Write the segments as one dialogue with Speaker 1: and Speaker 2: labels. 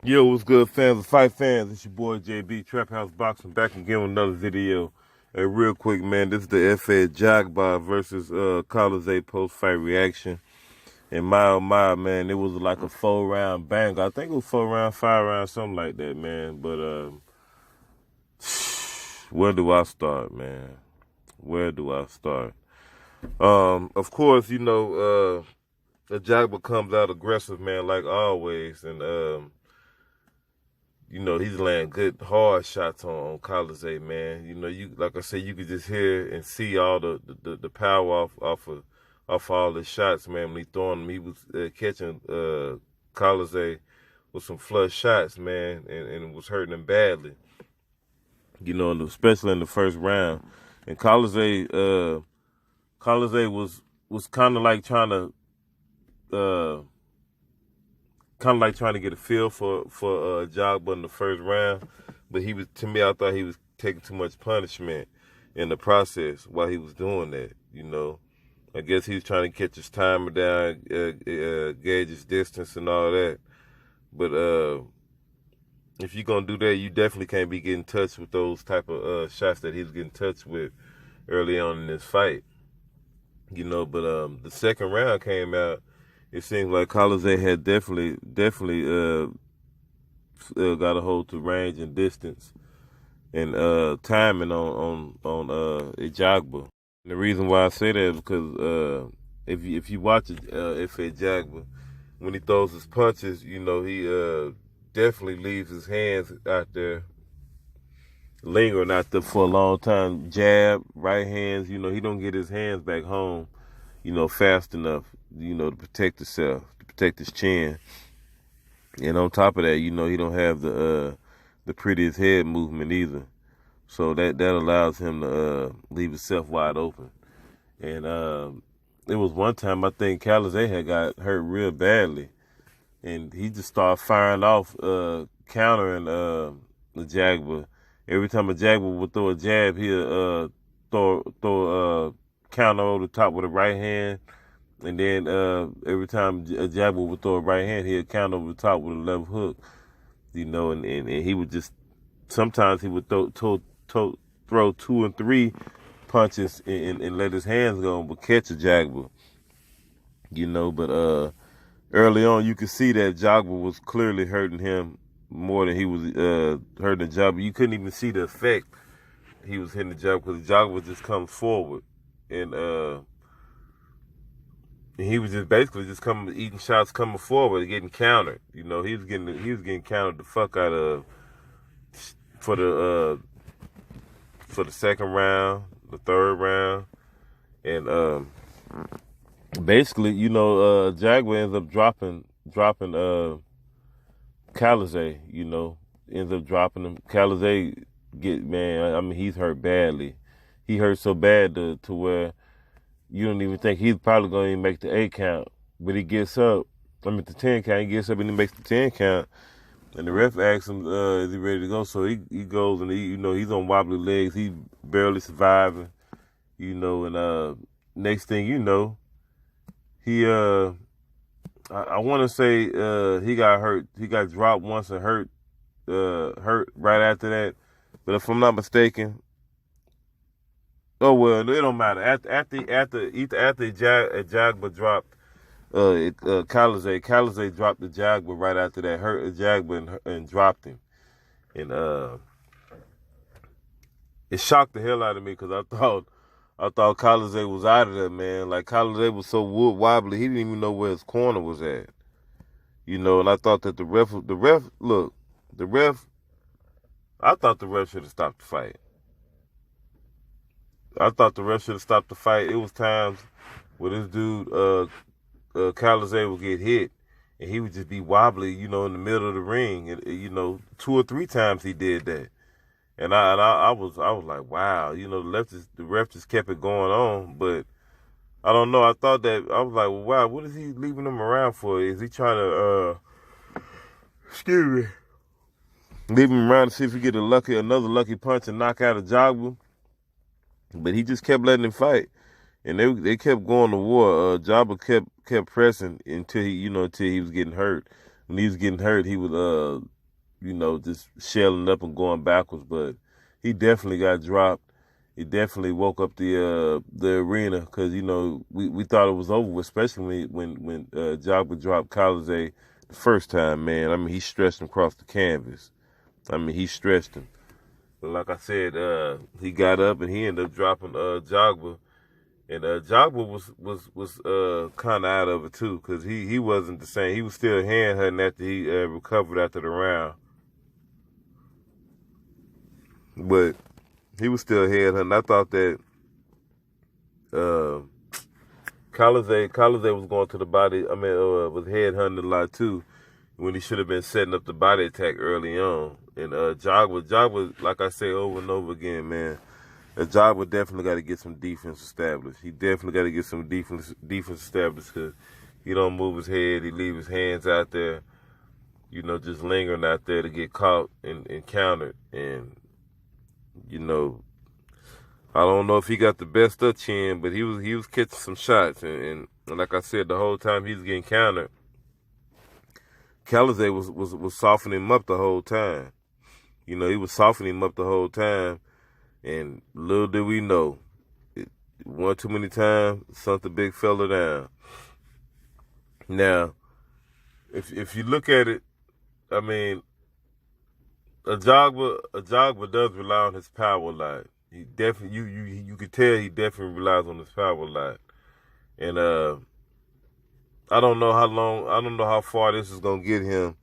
Speaker 1: Yo, what's good, fans of fight fans? It's your boy JB, Trap House Boxing, back again with another video. Hey, real quick, man, this is the FA Ajagba versus Kilazade post-fight reaction. And my oh my, man, it was like a 4-round bang. I think it was 4 round, 5 round, something like that, man. But where do I start, man? Where do I start? Of course, Ajagba comes out aggressive, man, like always, and he's laying good hard shots on Kilazade, man. You like I said, you could just hear and see all the power off all the shots, man. When he throwing them, he was catching Kilazade with some flush shots, man, and was hurting him badly. And especially in the first round. And Kilazade was kind of like trying to get a feel for Ajagba in the first round, but to me, I thought he was taking too much punishment in the process while he was doing that. I guess he was trying to catch his timer down, gauge his distance and all that. But if you're gonna do that, you definitely can't be getting touched with those type of shots that he was getting touched with early on in this fight. But the second round came out. It seems like Kilazade had definitely got a hold to range and distance and timing on Ajagba. And the reason why I say that is because if you watch Ajagba, when he throws his punches, he definitely leaves his hands out there lingering out there for a long time. Jab, right hands, he don't get his hands back home, fast enough, to protect himself, to protect his chin. And on top of that, he don't have the prettiest head movement either. So that allows him to leave himself wide open. And it was one time I think Kilazade had got hurt real badly, and he just started firing off, countering Ajagba. Every time Ajagba would throw a jab, he'll throw a counter over the top with a right hand. And then every time Ajagba would throw a right hand, he'd counter over the top with a left hook. And he would just, sometimes he would throw 2 and 3 punches and let his hands go, but catch Ajagba. But early on, you could see that Ajagba was clearly hurting him more than he was hurting Ajagba. You couldn't even see the effect he was hitting Ajagba because Ajagba just comes forward, and he was just basically just eating shots coming forward, getting countered. He was getting countered the fuck out of for the second round, the third round, and basically, Jaguar ends up dropping Kilazade, ends up dropping him. Kilazade he's hurt badly. He hurt so bad to where you don't even think he's probably going to even make the 8 count. But he gets up, the 10 count, he gets up and he makes the 10 count. And the ref asks him, is he ready to go? So he goes and he's on wobbly legs. He barely surviving, and next thing you know, he I want to say he got hurt. He got dropped once and hurt right after that. But if I'm not mistaken, oh well, it don't matter. After Ajagba dropped Kilazade dropped Ajagba right after that, hurt Ajagba and dropped him, and it shocked the hell out of me because I thought Kilazade was out of there, man. Like, Kilazade was so wobbly, he didn't even know where his corner was at. And I thought that the ref, I thought the ref should have stopped the fight. It was times where this dude, Kilazade, would get hit, and he would just be wobbly, in the middle of the ring. And, 2 or 3 times he did that. And I was like, wow, the ref just kept it going on. But I don't know. I thought that, I was like, well, wow, what is he leaving him around for? Is he trying to, excuse me, leave him around to see if he get another lucky punch and knock out Ajagba? But he just kept letting him fight, and they kept going to war. Ajagba kept pressing until he was getting hurt. when he was getting hurt, he was just shelling up and going backwards. But he definitely got dropped. He definitely woke up the arena because we thought it was over, especially when Ajagba dropped Kilazade the first time. Man, I mean he stretched him across the canvas. I mean he stretched him. But like I said, he got up and he ended up dropping Ajagba. And Ajagba was kind of out of it too, cause he wasn't the same. He was still hand hunting after he recovered after the round, but he was still hand hunting. I thought that Kilazade was going to the body. I mean, was head hunting a lot too, when he should have been setting up the body attack early on. And Ajagba, like I say over and over again, man. Ajagba definitely got to get some defense established. He definitely got to get some defense established because he don't move his head. He leave his hands out there, just lingering out there to get caught and countered. And, I don't know if he got the best of chin, but he was catching some shots. And like I said, the whole time he was getting countered, Kilazade was softening him up the whole time. He was softening him up the whole time. And little did we know, one too many times, sunk the big fella down. Now, if you look at it, I mean, Ajagba does rely on his power a lot. He definitely, you could tell he definitely relies on his power a lot. And I don't know how far this is gonna get him,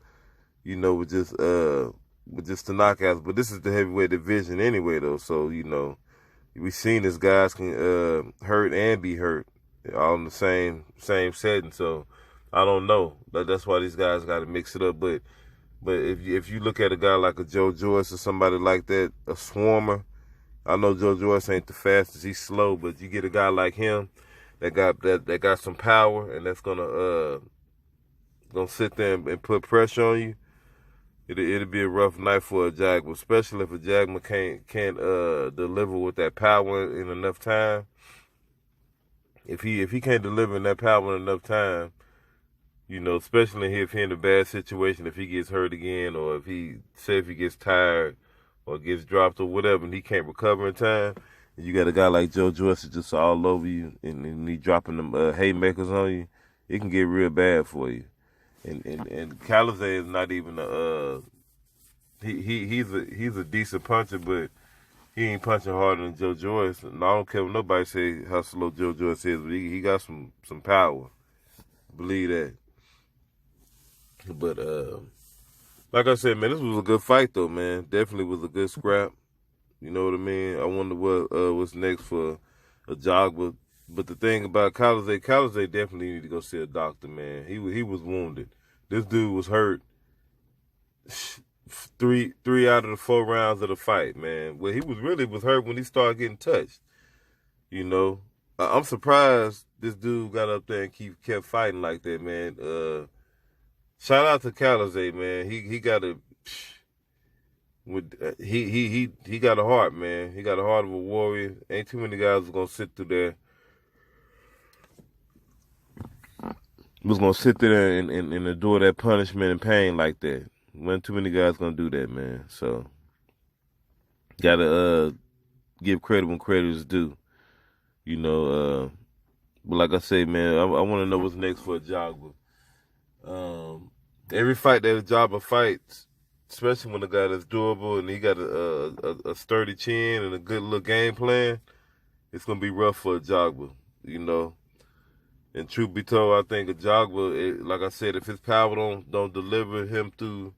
Speaker 1: with just the knockouts, but this is the heavyweight division anyway, though. So we seen this guys can hurt and be hurt all in the same setting. So I don't know. That's why these guys got to mix it up. But if you look at a guy like a Joe Joyce or somebody like that, a Swarmer, I know Joe Joyce ain't the fastest. He's slow, but you get a guy like him that got some power and that's gonna sit there and put pressure on you. It'll be a rough night for Ajagba, especially if Ajagba can't deliver with that power in enough time. If he can't deliver in that power in enough time, especially if he's in a bad situation, if he gets hurt again, or if he gets tired or gets dropped or whatever, and he can't recover in time, and you got a guy like Joe Joyce just all over you, and he dropping them haymakers on you, it can get real bad for you. And Kilazade is not even he's a decent puncher, but he ain't punching harder than Joe Joyce. And I don't care what nobody say how slow Joe Joyce is, but he got some power. Believe that. But like I said, man, this was a good fight though, man. Definitely was a good scrap. You know what I mean? I wonder what's next for Ajagba. But the thing about Kilazade definitely need to go see a doctor, man. He was wounded. This dude was hurt three out of the 4 rounds of the fight, man. Well, he was hurt when he started getting touched. I'm surprised this dude got up there and kept fighting like that, man. Shout out to Kilazade, man. He got he got a heart, man. He got a heart of a warrior. Ain't too many guys gonna sit through there. Was gonna sit there and endure that punishment and pain like that. Wasn't too many guys gonna do that, man. So gotta give credit when credit is due. But like I say, man, I want to know what's next for Ajagba. Every fight that Ajagba fights, especially when the guy that's durable and he got a sturdy chin and a good little game plan, it's gonna be rough for Ajagba. And truth be told, I think Ajagba, like I said, if his power don't deliver him through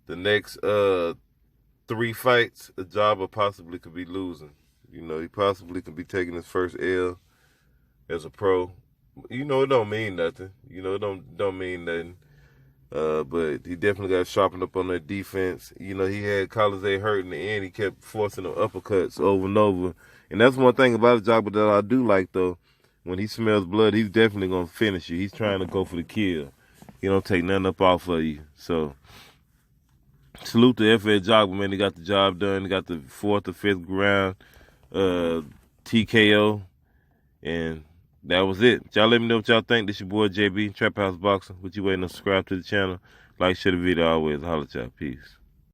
Speaker 1: the next 3 fights, Ajagba possibly could be losing. He possibly could be taking his first L as a pro. It don't mean nothing. It don't mean nothing. But he definitely got sharpened up on that defense. He had Kilazade hurt in the end. He kept forcing them uppercuts over and over. And that's one thing about Ajagba that I do like, though. When he smells blood, he's definitely going to finish you. He's trying to go for the kill. He don't take nothing up off of you. So, salute to F.A. Ajagba, man. He got the job done. He got the 4th or 5th round TKO. And that was it. Y'all let me know what y'all think. This your boy JB, Trap House Boxing. What you waiting to subscribe to the channel? Like, share the video always. Holla at y'all. Peace.